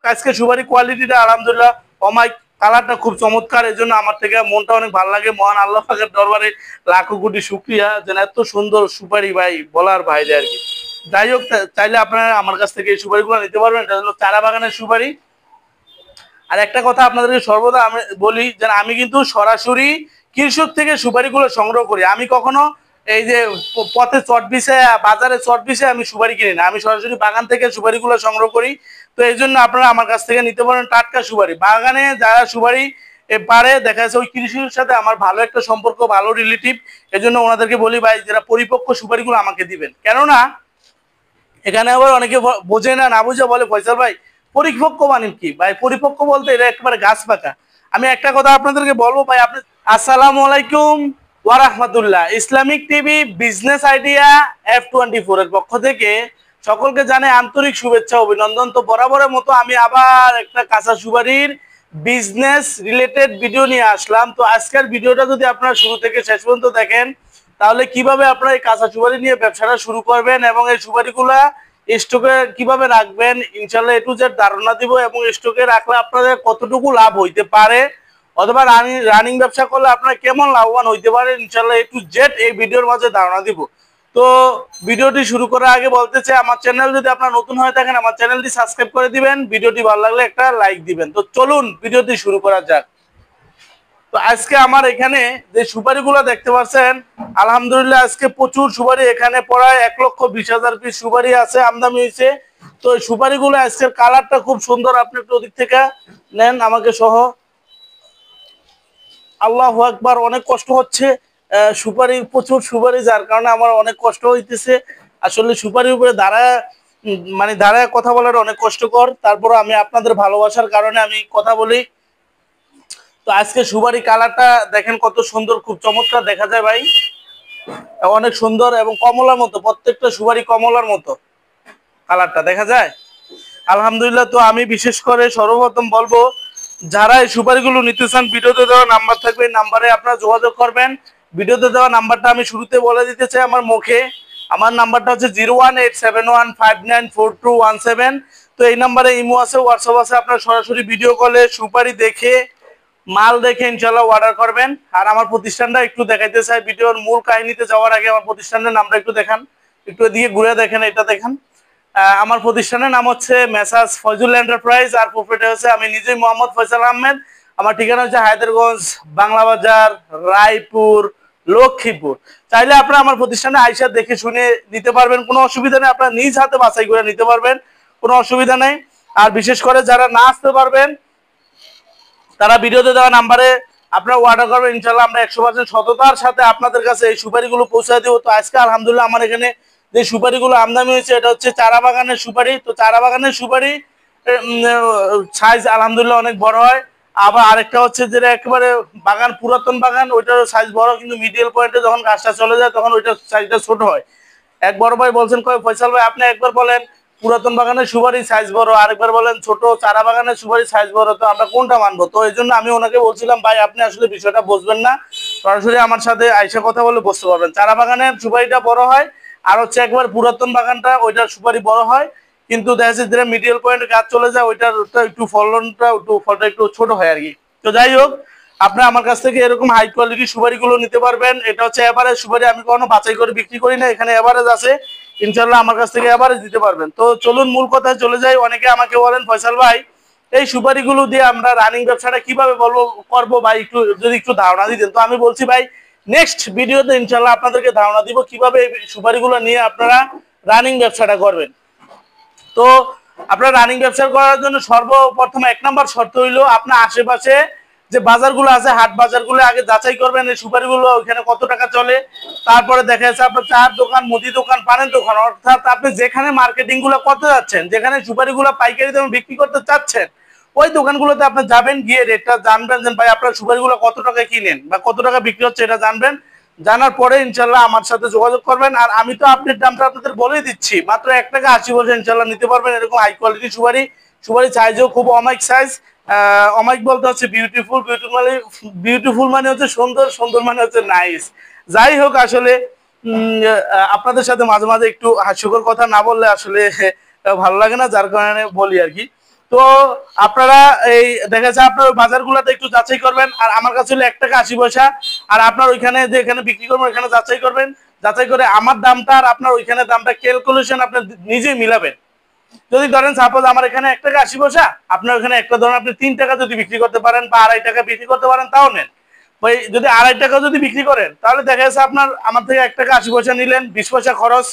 আজকে সুপারি কোয়ালিটিটা আলহামদুলিল্লাহ অমাইক কালারটা খুব চমৎকার, এই জন্য আমার থেকে মনটা অনেক ভালো লাগে। মহান আল্লাহ পাকের দরবারে লাখো কোটি শুকরিয়া যেন এত সুন্দর সুপারি ভাই বলার বাইরে আর কি। যাই হোক, চাইলে আপনারা আমার কাছ থেকে এই সুপারিগুলো নিতে পারবেন। এটা হলো চারা বাগানের সুপারি। আর একটা কথা আপনাদেরকে সর্বদা আমি বলি যে আমি কিন্তু সরাসরি কৃষক থেকে সুপারিগুলো সংগ্রহ করি। আমি কখনো এই যে পথে চট বিছে বাজারে চট বিছে আমি সুপারি কিনি না, আমি সরাসরি বাগান থেকে সুপারিগুলো সংগ্রহ করি। তো এই জন্য আপনারা আমার কাছ থেকে নিতে পারেন টাটকা সুপারি। বাগানে যারা সুপারি পারে দেখা যাচ্ছে ওই কৃষির সাথে আমার ভালো একটা সম্পর্ক, ভালো রিলেটিভ। এই জন্য ওনাদেরকে বলি ভাই যারা পরিপক্ক সুপারিগুলো আমাকে দিবেন। কেননা এখানে আবার অনেকে বোঝে না, না বুঝে বলে ফয়সাল ভাই পরিপক্ক মানে কি? ভাই পরিপক্ক বলতে এটা একেবারে গাছ পাকা। আমি একটা কথা আপনাদেরকে বলবো ভাই, আপনি আসসালামু আলাইকুম ওয়া রাহমাতুল্লাহ। Islamic TV business idea F24 এর পক্ষ থেকে সকলকে জানাই আন্তরিক শুভেচ্ছা অভিনন্দন। তো বরাবরের মতো আমি আবার একটা কাঁচা সুপারির বিজনেস রিলেটেড ভিডিও নিয়ে আসলাম। তো আজকের ভিডিওটা যদি আপনারা শুরু থেকে শেষ পর্যন্ত দেখেন তাহলে কিভাবে আপনারা এই কাঁচা সুপারি নিয়ে ব্যবসাটা শুরু করবেন এবং এই সুপারিগুলা স্টকে কিভাবে রাখবেন ইনশাল্লাহ A to Z ধারণা দিব। এবং স্টকে রাখলে আপনাদের কতটুকু লাভ হইতে পারে অথবা রানিং ব্যবসা করলে আপনারা কেমন লাভবান হইতে পারে ইনশাল্লাহ A to Z এই ভিডিওর মাঝে ধারণা দিব। তো ভিডিওটি শুরু করার আগে বলতে চাই আমার চ্যানেল যদি আপনারা নতুন হয়ে থাকেন আমার চ্যানেলটি সাবস্ক্রাইব করে দিবেন, ভিডিওটি ভালো লাগলে একটা লাইক দিবেন। তো চলুন ভিডিওটি শুরু করা যাক। তো আজকে আমার এখানে যে সুপারিগুলো দেখতে পাচ্ছেন আলহামদুলিল্লাহ আজকে প্রচুর সুপারি, এখানে প্রায় 1,20,000 পিস সুপারি আছে আমদানি হয়েছে। তো এই সুপারিগুলো আজকের কালারটা খুব সুন্দর, আপনি একটু ওদিক থেকে নেন আমাকে সহ। আল্লাহু আকবার, অনেক কষ্ট হচ্ছে সুপারি, প্রচুর সুপারি যার কারণে আমার অনেক কষ্ট হইতেছে। আসলে সুপারির উপরে দাঁড়ায় মানে দাঁড়ায় কথা বলার অনেক কষ্টকর, তারপর আমি আপনাদের ভালোবাসার কারণে আমি কথা বলি। তো আজকে সুপারি কালারটা দেখেন কত সুন্দর, খুব চমৎকার দেখা যায় ভাই, অনেক সুন্দর এবং কমলার মতো, প্রত্যেকটা সুপারি কমলার মতো কালারটা দেখা যায় আলহামদুলিল্লাহ। তো আমি বিশেষ করে সর্বপ্রথম বলবো যারা এই সুপারিগুলো নিতে চান ভিডিওতে দেওয়া নাম্বার থাকবে, এই নাম্বারে আপনারা যোগাযোগ করবেন। ভিডিওতে দেওয়া নাম্বারটা আমি শুরুতে বলে দিতে চাই আমার মুখে। আমার নাম্বারটা হচ্ছে 01871594217। তো এই নাম্বারে ইমো আছে, হোয়াটসঅ্যাপ আছে, আপনারা সরাসরি ভিডিও কলে সুপারি দেখে মাল দেখে ইনশাল্লাহ অর্ডার করবেন। আর আমার প্রতিষ্ঠানটা একটু দেখাইতে চাই ভিডিওর মূল কাহিনীতে যাওয়ার আগে আমার প্রতিষ্ঠানের নামটা একটু দেখান, একটু এদিকে ঘুরে দেখেন, এটা দেখেন। আমার প্রতিষ্ঠানের নাম হচ্ছে মেসার্স ফয়জুল এন্টারপ্রাইজ, আর প্রোপ্রাইটার হচ্ছে আমি নিজেই মোহাম্মদ ফয়সাল আহমেদ। আমার ঠিকানা হচ্ছে হায়দারগঞ্জ, বাংলা বাজার, রায়পুর, লক্ষ্মীপুর। চাইলে আপনারা আমার প্রতিষ্ঠানে আইসা দেখে শুনে নিতে পারবেন, কোনো অসুবিধা নেই। আপনারা নিজ হাতে বাছাই করে নিতে পারবেন, কোনো অসুবিধা নেই। আর বিশেষ করে যারা না আসতে পারবেন তারা ভিডিওতে দেওয়া নাম্বারে আপনারা অর্ডার করবেন, ইনশাল্লাহ আমরা 100% সততার সাথে আপনাদের কাছে এই সুপারিগুলো পৌঁছে দেবো। তো আজকে আলহামদুলিল্লাহ আমার এখানে যে সুপারিগুলো আমদানি হয়েছে এটা হচ্ছে চারা বাগানের সুপারি। তো চারা বাগানের সুপারি সাইজ আলহামদুলিল্লাহ অনেক বড় হয়। আবার আরেকটা হচ্ছে যেটা একেবারে বাগান পুরাতন বাগান, ওইটার সাইজ বড়, কিন্তু মিডিল পয়েন্টে যখন গাছটা চলে যায় তখন ওইটার সাইজটা ছোট হয়। এক বড় ভাই বলছেন কয় ফয়সাল ভাই আপনি একবার বলেন পুরাতন বাগানের সুপারি সাইজ বড়, আরেকবার বলেন ছোট চারা বাগানের সুপারি সাইজ বড়, তো আমরা কোনটা মানবো? তো এই জন্য আমি ওনাকে বলছিলাম ভাই আপনি আসলে বিষয়টা বুঝবেন না, সরাসরি আমার সাথে আইসা কথা বলে বুঝতে পারবেন। চারা বাগানের সুপারিটা বড় হয়, আর হচ্ছে একবার পুরাতন বাগানটা ওইটার সুপারি বড় হয়, কিন্তু দেখা যাচ্ছে যেটা মিডিয়াল পয়েন্টে গাছ চলে যায় ওইটার একটু ফলনটা ফলটা একটু ছোট হয় আর কি। তো যাই হোক, আপনি আমার কাছ থেকে এরকম হাই কোয়ালিটি সুপারিগুলো নিতে পারবেন। এটা হচ্ছে এভারেজ সুপারি, আমি কখনো বাছাই করে বিক্রি করি না, এখানে এভারেজ আছে, ইনশাল্লাহ আমার কাছ থেকে এভারেজ দিতে পারবেন। তো চলুন মূল কথায় চলে যাই। অনেকে আমাকে বলেন ফয়সাল ভাই এই সুপারিগুলো দিয়ে আমরা রানিং ব্যবসাটা কিভাবে করবো ভাই, একটু যদি একটু ধারণা দিতেন। তো আমি বলছি ভাই নেক্সট ভিডিওতে ইনশাল্লাহ আপনাদেরকে ধারণা দিব কিভাবে এই সুপারিগুলো নিয়ে আপনারা রানিং ব্যবসাটা করবেন। তো আপনার রানিং ব্যবসা করার জন্য সর্বপ্রথম 1 নম্বর শর্ত হইলো আপনার আশেপাশে যে বাজারগুলো আছে, হাট বাজারগুলো আগে যাচাই করবেন এই সুপারিগুলো ওইখানে কত টাকা চলে। তারপরে দেখা যাচ্ছে আপনার চার দোকান, মুদি দোকান, পানের দোকান, অর্থাৎ আপনি যেখানে মার্কেটিং গুলো করতে যাচ্ছেন, যেখানে সুপারিগুলো পাইকারি দামে বিক্রি করতে চাচ্ছেন ওই দোকানগুলোতে আপনি যাবেন, গিয়ে রেটটা জানবেন যে ভাই আপনার সুপারিগুলো কত টাকা কিনেন বা কত টাকা বিক্রি হচ্ছে এটা জানবেন। জানার পরে ইনশাল্লাহ আমার সাথে যোগাযোগ করবেন। আর আমি তো আপনার দামটা আপনাদের বলেই দিচ্ছি, মাত্র 1 টাকা 80 পয়সা ইনশাল্লাহ নিতে পারবেন এরকম হাই কোয়ালিটি সুপারি। সুপারি সাইজও খুব অমাইক সাইজ। অমাইক বলতে হচ্ছে বিউটিফুল, বিউটিফুল মানে হচ্ছে সুন্দর, সুন্দর মানে হচ্ছে নাইস। যাই হোক আসলে আপনাদের সাথে মাঝে মাঝে একটু হাস্যকর কথা না বললে আসলে ভালো লাগে না, যার কারণে বলি আর কি। তো আপনারা এই দেখা যাচ্ছে আপনার বাজারগুলোতে একটু যাচাই করবেন। আর আমার কাছে হলো 1 টাকা 80 পয়সা, আর আপনার ওইখানে যে এখানে বিক্রি করবেন ওইখানে যাচাই করবেন। যাচাই করে আমার দামটা আর আপনার ওইখানে দামটা ক্যালকুলেশন আপনি নিজেই মিলাবেন। যদি ধরেন সাপোজ আমার এখানে 1 টাকা 80 পয়সা, আপনার ওখানে একটা ধরেন আপনি 3 টাকা যদি বিক্রি করতে পারেন বা 2.5 টাকা বিক্রি করতে পারেন তাও নেন। ভাই যদি 2.5 টাকা যদি বিক্রি করেন তাহলে দেখা যাচ্ছে আপনার আমার থেকে 1 টাকা 80 পয়সা নিলেন, 20 পয়সা খরচ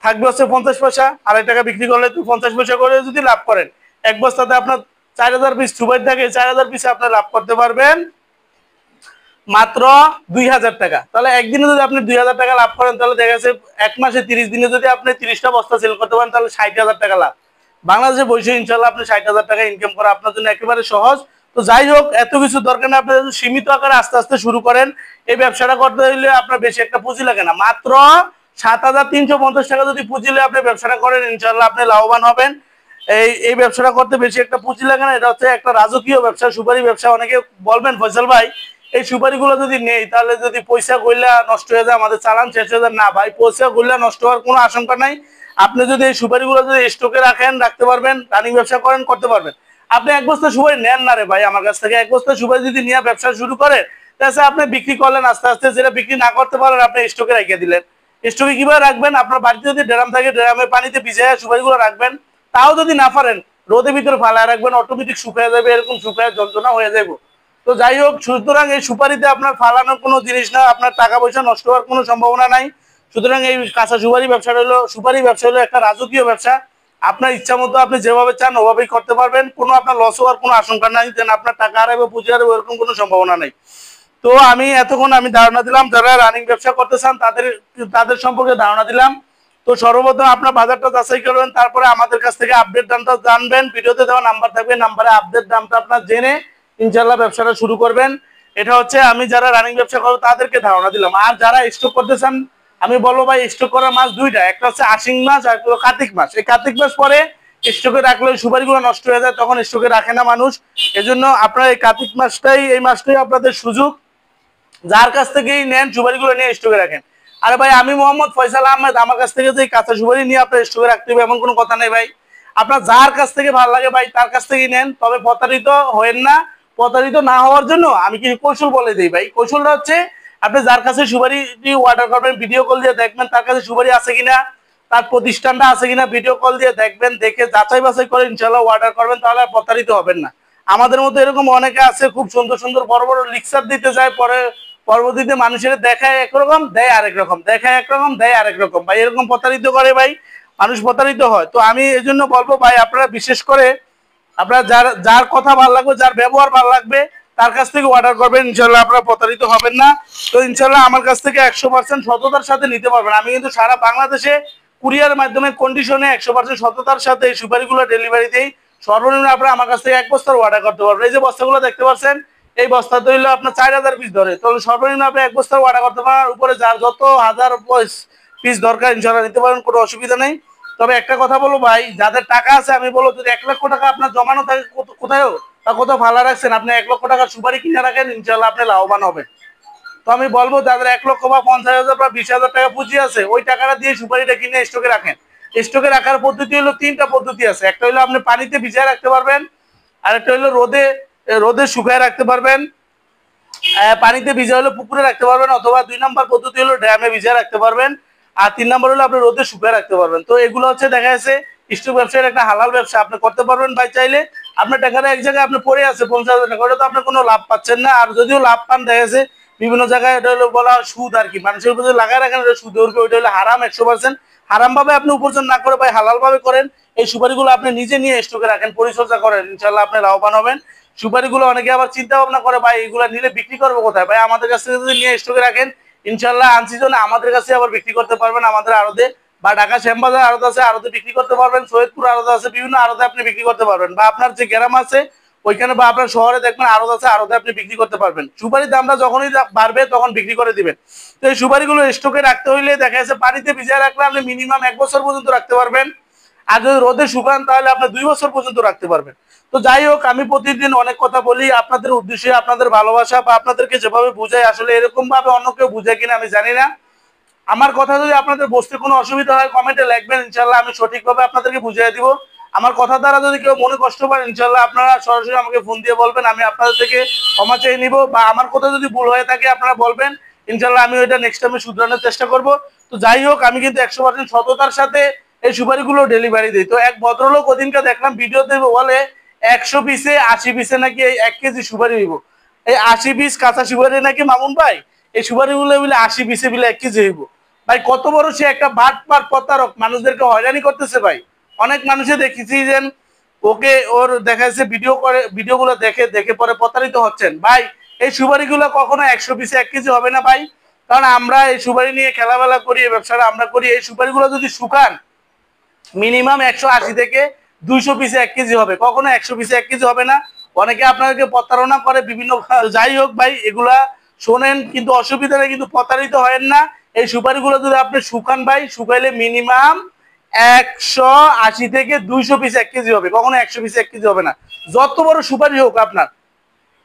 থাকবে হচ্ছে 50 পয়সা। 2.5 টাকা বিক্রি করলে 50 পয়সা করে যদি লাভ করেন, এক বস্তাতে আপনার 4000 পিস সুপারি থাকে, 4000 পিসে আপনি লাভ করতে পারবেন মাত্র 2000 টাকা। তাহলে একদিনে যদি আপনি 2000 টাকা লাভ করেন তাহলে দেখা যাচ্ছে 1 মাসে 30 দিনে যদি আপনি 30টা বস্তা সেল করতে পারেন তাহলে 60,000 টাকা লাভ। বাংলাদেশে বসে ইনশাল্লাহ আপনি 60,000 টাকা ইনকাম করা আপনার জন্য একেবারে সহজ। তো যাই হোক, এত কিছু দরকার না, আপনি সীমিত আকারে আস্তে আস্তে শুরু করেন। এই ব্যবসাটা করতে হলে আপনার বেশি একটা পুঁজি লাগে না, মাত্র 7,350 টাকা যদি পুঁজি নিয়ে আপনি ব্যবসাটা করেন ইনশাল্লাহ আপনি লাভবান হবেন। এই ব্যবসাটা করতে বেশি একটা পুঁজি লাগে না, এটা হচ্ছে একটা রাজকীয় ব্যবসা, সুপারি ব্যবসা। অনেকে বলবেন ফয়সাল ভাই এই সুপারিগুলো যদি নেই তাহলে যদি পয়সা গইলা নষ্ট হয়ে যায়, আমাদের চালান শেষ হয়ে যায়। না ভাই, পয়সা গইলা নষ্ট হওয়ার কোনো আশঙ্কা নাই। আপনি যদি এই সুপারিগুলো যদি স্টকে রাখেন, রাখতে পারবেন, রানিং ব্যবসা করেন, করতে পারবেন। আপনি 1 বস্তা সুপারি নেন না রে ভাই আমার কাছ থেকে, 1 বস্তা সুপারি যদি নিয়ে ব্যবসা শুরু করেন তাহলে আপনি বিক্রি করলেন আস্তে আস্তে, যেটা বিক্রি না করতে পারেন আপনি স্টকে রেখে দিলেন। স্টকে কিভাবে রাখবেন? আপনার বাড়িতে যদি ড্রাম থাকে ড্রামে পানিতে ভিজিয়ে সুপারিগুলো রাখবেন। তাও যদি না পারেন রোদের ভিতরে ফালায় রাখবেন, অটোমেটিক শুকিয়ে যাবে, এরকম শুকিয়ে যন্ত্রণা হয়ে যাবে। তো যাই হোক, সুতরাং এই সুপারিতে আপনার ফালানোর কোনো জিনিস না, আপনার টাকা পয়সা নষ্ট হওয়ার কোনো সম্ভাবনা নাই। সুতরাং এই কাঁচা সুপারি ব্যবসাটা হলো, সুপারি ব্যবসা হলো একটা রাজকীয় ব্যবসা। আপনার ইচ্ছা মতো আপনি যেভাবে চান ওভাবেই করতে পারবেন, কোনো আপনার লস হওয়ার কোনো আশঙ্কা নাই, যেন আপনার টাকা হারাবে পুঁজি হারাবে এরকম কোনো সম্ভাবনা নাই। তো আমি এতক্ষণ আমি ধারণা দিলাম যারা রানিং ব্যবসা করতে চান তাদের তাদের সম্পর্কে ধারণা দিলাম। তো সর্বপ্রথম আপনার বাজারটা যাচাই করবেন, তারপরে আমাদের কাছ থেকে আপডেট দামটা জানবেন। ভিডিওতে দেওয়া নাম্বার থাকবে, নাম্বারে আপডেট দামটা আপনার জেনে ইনশাল্লাহ ব্যবসাটা শুরু করবেন। এটা হচ্ছে আমি যারা রানিং ব্যবসা করবো তাদেরকে ধারণা দিলাম। আর যারা স্টক করতে চান আমি বলবো ভাই, স্টক করার মাস দুইটা, একটা হচ্ছে আশ্বিন মাস আর একটা হলো কার্তিক মাস। এই কার্তিক মাস পরে স্টকে রাখলে সুপারিগুলো নষ্ট হয়ে যায়, তখন স্টকে রাখে না মানুষ। এজন্য আপনার এই কার্তিক মাসটাই, এই মাসটাই আপনাদের সুযোগ, যার কাছ থেকেই নেন সুপারিগুলো নিয়ে স্টকে রাখেন। আরে ভাই আমি মোহাম্মদ ফয়সাল আহমেদ, আমার কাছ থেকে যে কাঁচা সুপারি নিয়ে আপনার স্টকে রাখতে হবে এমন কোনো কথা নেই ভাই। আপনার যার কাছ থেকে ভালো লাগে ভাই তার কাছ থেকেই নেন, তবে প্রতারিত হবেন না। প্রতারিত না হওয়ার জন্য আমি কিছু কৌশল বলে দিই ভাই। কৌশলটা হচ্ছে আপনি যার কাছে সুপারি অর্ডার করবেন ভিডিও কল দিয়ে দেখবেন তার কাছে সুপারি আছে কিনা, তার প্রতিষ্ঠানটা আছে কিনা, ভিডিও কল দিয়ে দেখবেন, দেখে যাচাই বাছাই করে ইনশাল্লাহ অর্ডার করবেন, তাহলে আর প্রতারিত হবেন না। আমাদের মধ্যে এরকম অনেকে আছে খুব সুন্দর সুন্দর বড় বড় লিকচার দিতে যায়, পরে পরবর্তীতে মানুষের দেখায় একরকম দেয় আরেক রকম, দেখায় একরকম দেয় আরেক রকম ভাই, এরকম প্রতারিত করে ভাই, মানুষ প্রতারিত হয়। তো আমি এই জন্য বলবো ভাই, আপনারা বিশেষ করে আপনারা যার যার কথা ভালো লাগবে, যার ব্যবহার ভালো লাগবে তার কাছ থেকে অর্ডার করবেন, ইনশাল্লাহ আপনারা প্রতারিত হবেন না। তো ইনশাল্লাহ আমার কাছ থেকে 100% সততার সাথে নিতে পারবেন। আমি কিন্তু সারা বাংলাদেশে কুরিয়ার মাধ্যমে কন্ডিশনে 100% সততার সাথে এই সুপারিগুলো ডেলিভারি দিই। সর্বনিম্ন আপনারা আমার কাছ থেকে 1 বস্তার অর্ডার করতে পারবেন। এই যে বস্তাগুলো দেখতে পাচ্ছেন, এই বস্তাতে হইলো আপনার 4000 পিস ধরে, তাহলে সর্বনিম্ন আপনি 1 বস্তার অর্ডার করতে পারেন। উপরে যার যত হাজার পিস দরকার ইনশাল্লাহ নিতে পারেন, কোনো অসুবিধা নেই। তবে একটা কথা বলবো ভাই, যাদের টাকা আছে আমি বলবো যদি 1 লক্ষ টাকা আপনার জমানো থাকে কোথাও বা কোথাও ভালো রাখছেন, আপনি 1 লক্ষ টাকার সুপারি কিনে রাখেন, ইনশাল্লাহ আপনি লাভবান হবেন। তো আমি বলবো যাদের 1 লক্ষ বা 50,000 বা 20,000 টাকা পুঁজি আছে, ওই টাকাটা দিয়ে সুপারিটা কিনে স্টকে রাখেন। স্টকে রাখার পদ্ধতি হলো 3টা পদ্ধতি আছে। একটা হলো আপনি পানিতে ভিজিয়ে রাখতে পারবেন, আর একটা হলো রোদে রোদে শুকায় রাখতে পারবেন। পানিতে ভিজা হলে পুকুরে রাখতে পারবেন, অথবা 2 নম্বর পদ্ধতি হলো ড্রামে ভিজিয়ে রাখতে পারবেন, আর 3 নম্বর হলো আপনি রোদে শুকিয়ে রাখতে পারবেন। তো এগুলো হচ্ছে দেখা যাচ্ছে স্টক ব্যবসার একটা হালাল ব্যবসা, আপনি করতে পারবেন ভাই চাইলে। আপনার টাকাটা এক জায়গায় আপনি পড়ে আছে 50,000 টাকা, ওটা তো আপনি কোনো লাভ পাচ্ছেন না। আর যদিও লাভ পান দেখা যাচ্ছে বিভিন্ন জায়গায়, এটা হলো বলা সুদ আর কি, মানুষের উপর লাগায় রাখেন ওটা সুদ উঠবে, ওইটা হলো হারাম। 100% হারাম ভাবে আপনি উপার্জন না করে ভাই হালাল ভাবে করেন। এই সুপারিগুলো আপনি নিজে নিয়ে স্টকে রাখেন, পরিচর্যা করেন, ইনশাল্লাহ আপনি লাভবান হবেন। সুপারিগুলো অনেকে আবার চিন্তা ভাবনা করে ভাই এগুলো নিলে বিক্রি করবো কোথায়, ভাই আমাদের কাছ থেকে যদি নিয়ে স্টকে রাখেন ইনশাল্লাহ আনসিজনে আমাদের কাছে আবার বিক্রি করতে পারবেন, আমাদের আড়তে বা ঢাকা শ্যামবাজার আড়ত আছে, আড়তে বিক্রি করতে পারবেন, সৈয়দপুর আড়ত আছে, বিভিন্ন আড়তে আপনি বিক্রি করতে পারবেন, বা আপনার যে গ্রাম আছে ওইখানে বা আপনার শহরে দেখবেন আড়ত আছে, আড়তে আপনি বিক্রি করতে পারবেন। সুপারির দামটা যখনই বাড়বে তখন বিক্রি করে দিবেন। তো এই সুপারিগুলো স্টকে রাখতে হইলে দেখা যাচ্ছে পানিতে ভিজিয়ে রাখলে আপনি মিনিমাম 1 বছর পর্যন্ত রাখতে পারবেন, আর যদি রোদে শুকান তাহলে আপনি 2 বছর পর্যন্ত রাখতে পারবেন। তো যাই হোক, আমি প্রতিদিন অনেক কথা বলি আপনাদের উদ্দেশ্যে, আপনাদের ভালোবাসা বা আপনাদেরকে যেভাবে বুঝাই আসলে এরকম ভাবে অন্য কেউ বুঝে কিনা আমি জানি না। আমার কথা যদি আপনাদের বুঝতে কোনো অসুবিধা হয় কমেন্টে লিখবেন, ইনশাল্লাহ আমি সঠিকভাবে আপনাদেরকে বুঝিয়ে দিব। আমার কথা দ্বারা যদি কেউ মনে কষ্ট পান, ইনশাল্লাহ আপনারা সরাসরি আমাকে ফোন দিয়ে বলবেন, আমি আপনাদের থেকে ক্ষমা চেয়ে নিব, বা আমার কথা যদি ভুল হয়ে থাকে আপনারা বলবেন, ইনশাল্লাহ আমি ওইটা নেক্সট টাইমে শুধরানোর চেষ্টা করব। তো যাই হোক, আমি কিন্তু 100% সততার সাথে এই সুপারিগুলো ডেলিভারি দিই। তো এক ভদ্রলোক ওদিনকে দেখলাম ভিডিওতে বলে 100 পিসে 80 পিসে নাকি এই 1 কেজি সুপারি হইব। এই 80 পিস কাঁচা সুপারি নাকি মামুন ভাই, এই সুপারিগুলো বলে 80 পিসে বলে 1 কেজি হইব। ভাই কত বড় সে একটা বাটপার প্রতারক, মানুষদেরকে হয়রানি করতেছে ভাই। অনেক মানুষে দেখেছি যে ওকে ওর দেখা যাচ্ছে ভিডিও করে, ভিডিওগুলো দেখে দেখে পরে প্রতারিত হচ্ছেন। ভাই এই সুপারিগুলো কখনো 100 পিসে 1 কেজি হবে না ভাই, কারণ আমরা এই সুপারি নিয়ে খেলাবেলা করি, এই ব্যবসাটা আমরা করি। এই সুপারিগুলো যদি শুকান মিনিমাম 180 থেকে 200 পিসে 1 কেজি হবে, কখনো 100 পিসে 1 কেজি হবে না। অনেকে আপনাদেরকে প্রতারণা করে বিভিন্ন। যাই হোক ভাই, এগুলা শোনেন কিন্তু অসুবিধা নেই, কিন্তু প্রতারিত হয়েন না। এই সুপারিগুলো যদি আপনি শুকান ভাই, শুকাইলে মিনিমাম 180 থেকে 200 পিস 1 কেজি হবে, কখনো 100 পিসে 1 কেজি হবে না। যত বড় সুপারি হোক আপনার,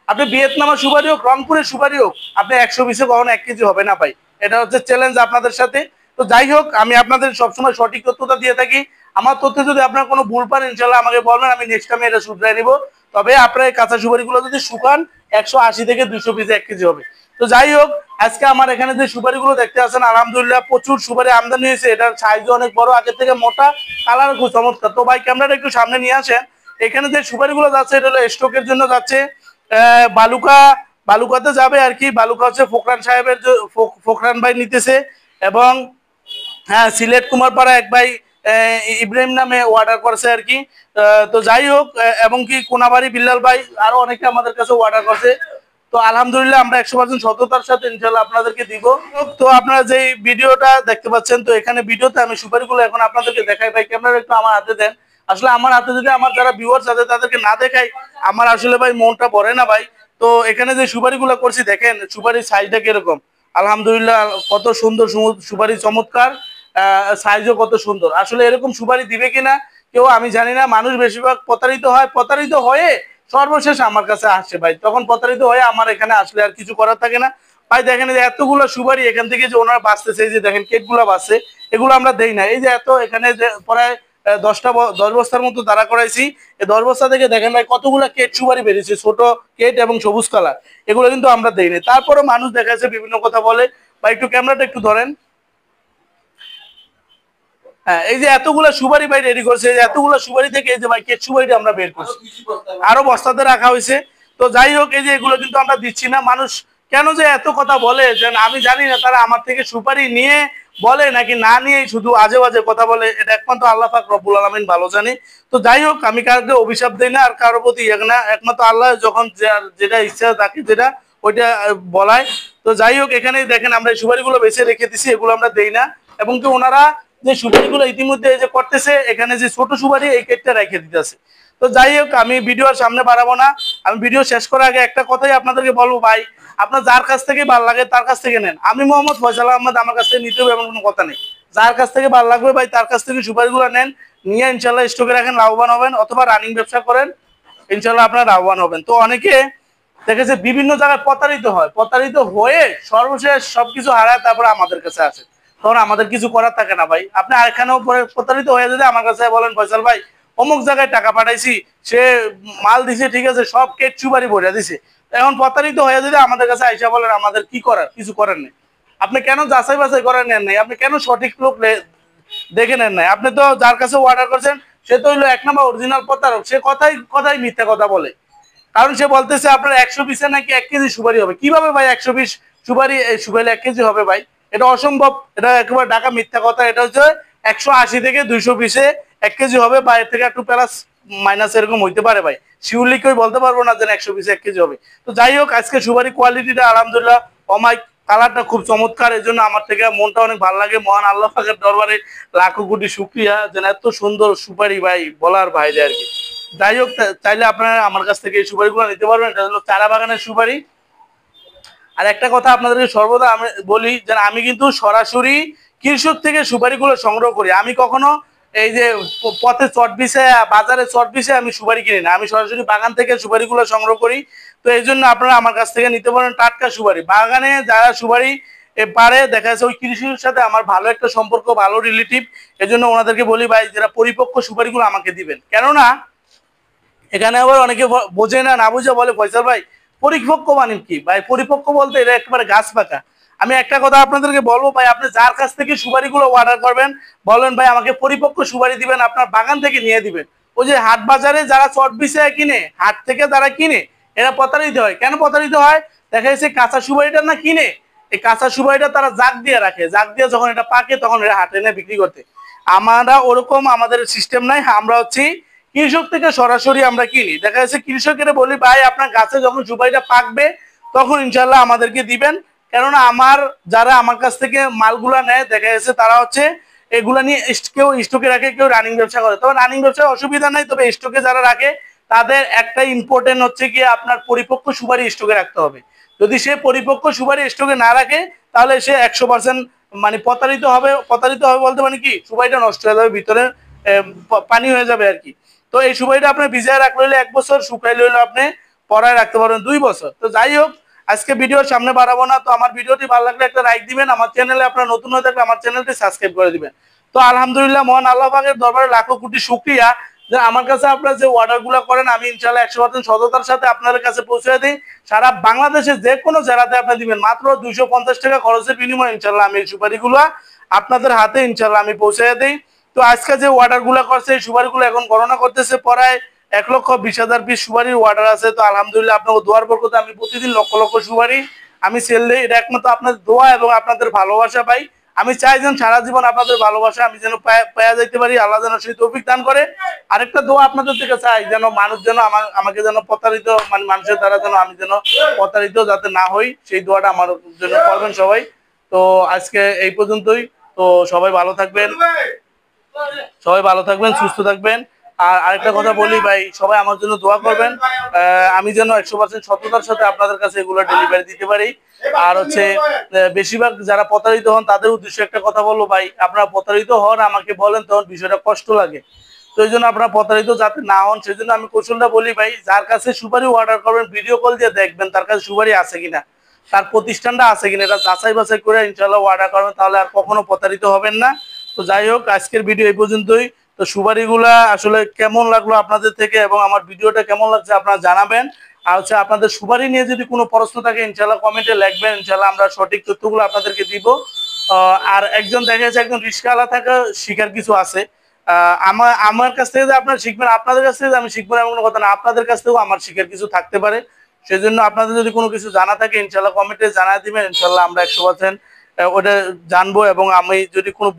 আপনি ভিয়েতনামের সুপারি হোক, রংপুরের সুপারি হোক, আপনি 100 পিসে কখনো 1 কেজি হবে না ভাই। এটা হচ্ছে চ্যালেঞ্জ আপনাদের সাথে। তো যাই হোক, আমি আপনাদের সবসময় সঠিক তথ্যটা দিয়ে থাকি। আমার তথ্যে যদি আপনার কোনো ভুল পান, ইনশাল্লাহ আমাকে বলবেন, আমি নেক্সট টাইমে এটা শুধরাই নিব। তবে আপনার কাঁচা সুপারিগুলো যদি শুকান 180 থেকে 200 পিসে 1 কেজি হবে। তো যাই হোক, আজকে আমার এখানে যে সুপারিগুলো দেখতে আছেন, আলহামদুলিল্লাহ প্রচুর সুপারি আমদানি হয়েছে। এটার সাইজও অনেক বড়, আগের থেকে মোটা, কালার খুব চমৎকার। তো ভাই ক্যামেরাটা একটু সামনে নিয়ে আসেন। এখানে যে সুপারিগুলো যাচ্ছে এটা হলো স্টকের জন্য যাচ্ছে। বালুকা, বালুকাতে যাবে আর কি। বালুকা হচ্ছে ফোকরান সাহেবের, ফোকরান ভাই নিতেছে। এবং হ্যাঁ, সিলেট কুমারপাড়া এক ভাই ইব্রাহিম নামে অর্ডার করছে আর কি। তো যাই হোক, এবং কি কোনাবাড়ি বিল্লাল ভাই আরো অনেকে আমাদের কাছে অর্ডার করছে। তো আলহামদুলিল্লাহ আমরা 100% সততার সাথে ইনশাল্লাহ আপনাদেরকে দিব। তো আপনারা যে ভিডিওটা দেখতে পাচ্ছেন, তো এখানে ভিডিওতে আমি সুপারিগুলো এখন আপনাদেরকে দেখাই। ভাই ক্যামেরা একটু আমার হাতে দেন। আসলে আমার হাতে যদি আমার যারা ভিউয়ার্স আছে তাদেরকে না দেখাই, আমার আসলে ভাই মনটা ভরে না ভাই। তো এখানে যে সুপারিগুলো করছি দেখেন, সুপারির সাইজটা কিরকম। আলহামদুলিল্লাহ কত সুন্দর সুপারি, চমৎকার সাইজও কত সুন্দর। আসলে এরকম সুপারি দিবে কিনা কেউ আমি জানি না। মানুষ বেশিরভাগ প্রতারিত হয়, প্রতারিত হয়ে সর্বশেষ আমার কাছে আসছে ভাই। তখন প্রতারিত হয়ে আমার এখানে আসলে আর কিছু করার থাকে না ভাই। দেখেন যে এতগুলো সুপারি এখান থেকে যে ওনারা বাঁচতেছে, এই যে দেখেন কেটগুলো বাঁচছে, এগুলো আমরা দেই না। এই যে এত এখানে যে প্রায় 10 বস্তার মতো দাঁড়া করাইছি। এই 10 বস্তা থেকে দেখেন ভাই কতগুলো কেট সুপারি বেরিয়েছে, ছোট কেট এবং সবুজ কালার। এগুলো কিন্তু আমরা দেই না। তারপরে মানুষ দেখাচ্ছে বিভিন্ন কথা বলে। ভাই একটু ক্যামেরাটা একটু ধরেন। হ্যাঁ, এই যে এতগুলো সুপারি ভাই রেডি করছে, এতগুলো সুপারি থেকে এই যে ভাই কেট সুপারিটা আমরা বের করছি, আরো বস্তাতে রাখা হয়েছে। তো যাই হোক, এই যে এগুলো কিন্তু আমরা দিচ্ছি না। মানুষ কেন যে এত কথা বলে যে আমি জানি না, তারা আমার থেকে সুপারি নিয়ে বলে নাকি না নিয়ে শুধু আজে বাজে কথা বলে, এটা একমাত্র আল্লাহ পাক রব্বুল আলামিন ভালো জানে। তো যাই হোক, আমি কাউকে অভিশাপ দেই না আর কারোর প্রতি না, একমাত্র আল্লাহ যখন যেটা ইচ্ছা তাকে যেটা ওইটা বলায়। তো যাই হোক, এখানে দেখেন আমরা এই সুপারিগুলো বেছে রেখে দিছি, এগুলো আমরা দেই না। এবং কি ওনারা যে সুপারিগুলো ইতিমধ্যে এই যে করতেছে, এখানে যে ছোট সুপারি এই কেটটা রেখে দিতেছে। তো যাই হোক, আমি ভিডিও আর সামনে বাড়াবো না। আমি ভিডিও শেষ করার আগে একটা কথাই আপনাদেরকে বলবো ভাই, আপনার যার কাছ থেকে ভালো লাগে তার কাছ থেকে নেন। আমি মোহাম্মদ ফয়সাল আহমদ, আমার কাছ থেকে নিতে হবে এমন কোনো কথা নেই। যার কাছ থেকে ভালো লাগবে ভাই তার কাছ থেকে সুপারিগুলো নেন, নিয়ে ইনশাল্লাহ স্টকে রাখেন, লাভবান হবেন। অথবা রানিং ব্যবসা করেন, ইনশাল্লাহ আপনারা লাভবান হবেন। তো অনেকে দেখেছে বিভিন্ন জায়গায় প্রতারিত হয়, প্রতারিত হয়ে সর্বশেষ সবকিছু হারায়, তারপরে আমাদের কাছে আসে। তখন আমাদের কিছু করার থাকে না ভাই। আপনি আরেকখানেও প্রতারিত হয়ে যদি আমার কাছে বলেন ফয়সাল ভাই অমুক জায়গায় টাকা পাঠাইছি, সে মাল দিছে, ঠিক আছে, সব কেট চুবারি ভরে দিছে, এখন প্রতারিত হয়ে যদি আমাদের কাছে আইসা বলেন, আমাদের কি করার, কিছু করার নেই। আপনি কেন যাচাই বাছাই করে নেন নাই? আপনি কেন সঠিক লোক দেখে নেন নাই? আপনি তো যার কাছে অর্ডার করছেন সে তো হইলো 1 নম্বর অরিজিনাল প্রতারক। সে কথাই কথাই মিথ্যা কথা বলে, কারণ সে বলতেছে আপনার 100 পিসে নাকি 1 কেজি সুপারি হবে। কিভাবে ভাই 100 পিস সুপারি শুকাইলে 1 কেজি হবে ভাই? এটা অসম্ভব, এটা একেবারে ঢাকা মিথ্যা কথা। এটা হচ্ছে 180 থেকে 200 পিসে 1 কেজি হবে, বা এর থেকে একটু প্লাস মাইনাস এরকম হইতে পারে ভাই। শিউরলি কেউ বলতে পারবো না যে 100 পিসে 1 কেজি হবে। তো যাই হোক, আজকে সুপারি কোয়ালিটিটা আলহামদুলিল্লাহ অমাইক, কালারটা খুব চমৎকার, এই জন্য আমার থেকে মনটা অনেক ভালো লাগে। মহান আল্লাহ পাকের দরবারে লাখো কোটি শুকরিয়া যেন এত সুন্দর সুপারি ভাই বলার বাইরে আর কি। যাই হোক, চাইলে আপনারা আমার কাছ থেকে এই সুপারিগুলো নিতে পারবেন। এটা হলো চারা বাগানের সুপারি। আর একটা কথা আপনাদেরকে সর্বদা আমি বলি যে আমি কিন্তু সরাসরি কৃষক থেকে সুপারিগুলো সংগ্রহ করি। আমি কখনো এই যে পথে চট বিছে, বাজারে চট বিছে আমি সুপারি কিনি না। আমি সরাসরি বাগান থেকে সুপারিগুলো সংগ্রহ করি। তো এই জন্য আপনারা আমার কাছ থেকে নিতে পারেন টাটকা সুপারি। বাগানে যারা সুপারি পারে, দেখা যাচ্ছে ওই কৃষকের সাথে আমার ভালো একটা সম্পর্ক, ভালো রিলেটিভ, এজন্য ওনাদেরকে বলি ভাই যারা পরিপক্ক সুপারিগুলো আমাকে দিবেন। কেননা এখানে আবার অনেকে বোঝে না, না বুঝে বলে ফয়সাল ভাই পরিপক্ক মানে কি ভাই? পরিপক্ক বলতে এটা একেবারে গাছ পাকা। আমি একটা কথা আপনাদেরকে বলবো ভাই, আপনি যার কাছ থেকে সুপারিগুলো অর্ডার করবেন বলবেন ভাই আমাকে পরিপক্ক সুপারি দিবেন, আপনার বাগান থেকে নিয়ে দিবেন। ওই যে হাট বাজারে যারা চট বিছায় কিনে, হাট থেকে যারা কিনে, এরা প্রতারিত হয়। কেন প্রতারিত হয়? দেখা যাচ্ছে কাঁচা সুপারিটা না কিনে, এই কাঁচা সুপারিটা তারা জাগ দিয়ে রাখে, জাগ দিয়ে যখন এটা পাকে তখন এটা হাটে এনে বিক্রি করতে। আমরা ওরকম আমাদের সিস্টেম নাই, আমরা হচ্ছে কৃষক থেকে সরাসরি আমরা কিনি। দেখা যাচ্ছে কৃষকের বলি ভাই আপনার গাছে যখন সুপারিটা পাকবে তখন ইনশাল্লাহ আমাদেরকে দিবেন। কেননা আমার যারা আমার কাছ থেকে মালগুলা নেয় দেখা যাচ্ছে তারা হচ্ছে এগুলা নিয়ে কেউ স্টকে রাখে, কেউ রানিং ব্যবসা করে। তবে রানিং ব্যবসায় অসুবিধা নাই, তবে স্টকে যারা রাখে তাদের একটা ইম্পর্টেন্ট হচ্ছে গিয়ে আপনার পরিপক্ক সুপারি স্টকে রাখতে হবে। যদি সে পরিপক্ক সুপারি স্টকে না রাখে তাহলে সে 100% মানে প্রতারিত হবে। প্রতারিত হবে বলতে মানে কি, সুপারিটা নষ্ট হয়ে যাবে, ভিতরে পানি হয়ে যাবে আর কি। তো এই সুপারিটা আপনি ভিজায় রাখলে হলে 1 বছর, শুকাইলে হলে আপনি পরায় রাখতে পারবেন 2 বছর। তো যাই হোক, আজকে ভিডিওর সামনে বাড়াবো না। তো আমার ভিডিওটি ভালো লাগলে একটা লাইক দিবেন, আমার চ্যানেলে আপনারা নতুন হয়ে থাকলে আমার চ্যানেলটি সাবস্ক্রাইব করে দিবেন। তো আলহামদুলিল্লাহ, মহান আল্লাহ পাকের দরবারে লাখো কোটি শুকরিয়া যে আমার কাছে আপনারা যে অর্ডারগুলো করেন আমি ইনশাআল্লাহ 100% সততার সাথে আপনাদের কাছে পৌঁছে দিই। সারা বাংলাদেশে যে কোনো জেলাতে আপনি দিবেন, মাত্র 250 টাকা খরচের বিনিময়ে ইনশাআল্লাহ আমি এই সুপারিগুলো আপনাদের হাতে ইনশাআল্লাহ আমি পৌঁছে দিই। তো আজকে যে অর্ডারগুলো করছে এই সুপারিগুলো এখন গণনা করতেছে, প্রায় 1,20,000 পিস সুপারির অর্ডার আছে। তো আলহামদুলিল্লাহ আপনাকে দোয়ার বরকতে আমি প্রতিদিন লক্ষ লক্ষ সুপারি আমি সেল দিই। এটা একমাত্র আপনাদের দোয়া এবং আপনাদের ভালোবাসা পাই। আমি চাই যেন সারা জীবন আপনাদের ভালোবাসা আমি যেন পাওয়া যাইতে পারি, আল্লাহ যেন সেই তৌফিক দান করে। আরেকটা দোয়া আপনাদের থেকে চাই, যেন মানুষ যেন আমাকে যেন প্রতারিত, মানে মানুষের দ্বারা যেন আমি যেন প্রতারিত যাতে না হই, সেই দোয়াটা আমার জন্য করবেন সবাই। তো আজকে এই পর্যন্তই। তো সবাই ভালো থাকবেন, সবাই ভালো থাকবেন, সুস্থ থাকবেন। আর আরেকটা কথা বলি ভাই, সবাই আমার জন্য দোয়া করবেন, আমি যেন 100% সততার সাথে আপনাদের কাছে এগুলো ডেলিভারি দিতে পারি। আর হচ্ছে বেশিরভাগ যারা প্রতারিত হন তাদের উদ্দেশ্যে একটা কথা বলবো ভাই, আপনারা প্রতারিত হন আমাকে বলেন তখন বিষয়টা কষ্ট লাগে। তো এই জন্য আপনারা প্রতারিত যাতে না হন সেই জন্য আমি কৌশলটা বলি ভাই, যার কাছে সুপারি অর্ডার করবেন ভিডিও কল দিয়ে দেখবেন তার কাছে সুপারি আছে কিনা, তার প্রতিষ্ঠানটা আছে কিনা, এটা যাচাই বাছাই করে ইনশাল্লাহ অর্ডার করবেন, তাহলে আর কখনো প্রতারিত হবেন না। তো যাই হোক, আজকের ভিডিও এই পর্যন্তই। তো সুপারিগুলা আসলে কেমন লাগলো আপনাদের থেকে এবং আমার ভিডিওটা কেমন লাগছে আপনারা জানাবেন। আর হচ্ছে আপনাদের সুপারি নিয়ে যদি কোনো প্রশ্ন থাকে ইনশাল্লাহ কমেন্টে লিখবেন, ইনশাল্লাহ আমরা সঠিক তথ্যগুলো আপনাদেরকে দিব। আর একজন দেখা যাচ্ছে একজন রিস্কাওয়ালা থাকা শিখার কিছু আছে। আমার কাছ থেকে যে আপনারা শিখবেন, আপনাদের কাছ থেকে আমি শিখবেন এমন কোনো কথা না, আপনাদের কাছ থেকেও আমার শিখার কিছু থাকতে পারে। সেজন্য আপনাদের যদি কোনো কিছু জানা থাকে ইনশাল্লাহ কমেন্টে জানাই দিবেন, ইনশাল্লাহ আমরা 100% ওটা জানবো এবং আমি যদি কোনো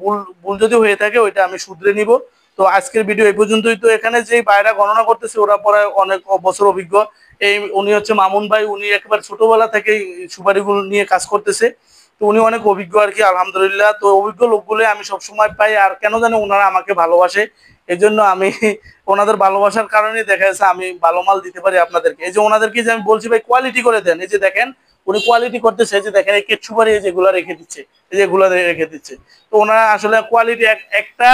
ভুল যদি হয়ে থাকে ওইটা আমি শুধরে নিব। তো আজকের ভিডিও এই পর্যন্তই। তো এখানে যে ভাইরা গণনা করতেছে ওরা পরে অনেক বছর অভিজ্ঞ। উনি হচ্ছে মামুন ভাই, উনি একবার ছোটবেলা থেকে সুপারিগুলো নিয়ে কাজ করতেছে। তো উনি অনেক অভিজ্ঞ আর কি, আলহামদুলিল্লাহ। তো অভিজ্ঞ লোকগুলো আমি সবসময় পাই, আর কেন জানি ওনারা আমাকে ভালোবাসে, এই জন্য আমি ওনাদের ভালোবাসার কারণে দেখা যাচ্ছে আমি ভালো মাল দিতে পারি আপনাদেরকে। এই যে ওনাদেরকে যে আমি বলছি ভাই কোয়ালিটি করে দেন, এই যে দেখেন উনি কোয়ালিটি করতেছে, এই যে দেখেন এই কেট সুপারি এই যেগুলো রেখে দিচ্ছে, এই যেগুলো রেখে দিচ্ছে। তো ওনারা আসলে কোয়ালিটি একটা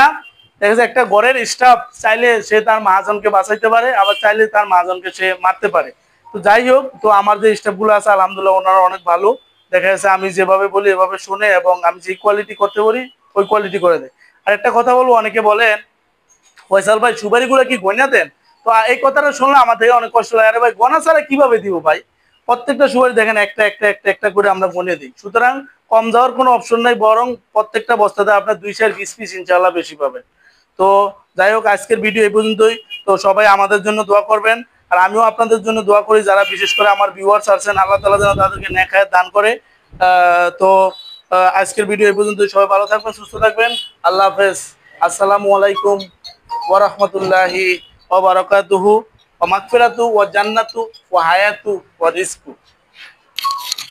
দেখা যায় একটা ঘরের স্টাফ চাইলে সে তার মহাজনকে বাঁচাইতে পারে, আবার চাইলে তার মহাজনকে সে মারতে পারে। তো যাই হোক, তো আমার যে স্টাফগুলো আছে আলহামদুলিল্লাহ ওনারা অনেক ভালো। দেখা যাচ্ছে আমি যেভাবে বলি এভাবে শুনে এবং আমি যে কোয়ালিটি করতে বলি ওই কোয়ালিটি করে দেয়। আর একটা কথা বলবো, অনেকে বলেন ফয়সাল ভাই সুপারিগুলো কি গয়না দেন? তো এই কথাটা শুনলে আমার থেকে অনেক কষ্ট লাগে, আরে ভাই গয়না ছাড়া কিভাবে দিব ভাই? প্রত্যেকটা সুপারি দেখেন একটা একটা একটা একটা করে আমরা গনে দিই, সুতরাং কম যাওয়ার কোনো অপশন নাই, বরং প্রত্যেকটা বস্তাতে আপনার 2-20 পিস ইনশাল্লাহ বেশি পাবেন। তো যাই হোক, আজকের ভিডিও এই পর্যন্তই। তো সবাই আমাদের জন্য দোয়া করবেন, আর আমিও আপনাদের জন্য দোয়া করি যারা বিশেষ করে আমার ভিউয়ার্স আছেন, আল্লাহ তাআলা যেন তাদেরকে নেক হায়াত দান করে। তো আজকের ভিডিও এই পর্যন্তই। সবাই ভালো থাকবেন, সুস্থ থাকবেন। আল্লাহ হাফেজ। আসসালামু আলাইকুম ওয়া রাহমাতুল্লাহি ওয়া বারাকাতুহু ওয়া মাগফিরাতু ওয়া জান্নাতু ওয়া হায়াতু ওয়া রিজকু।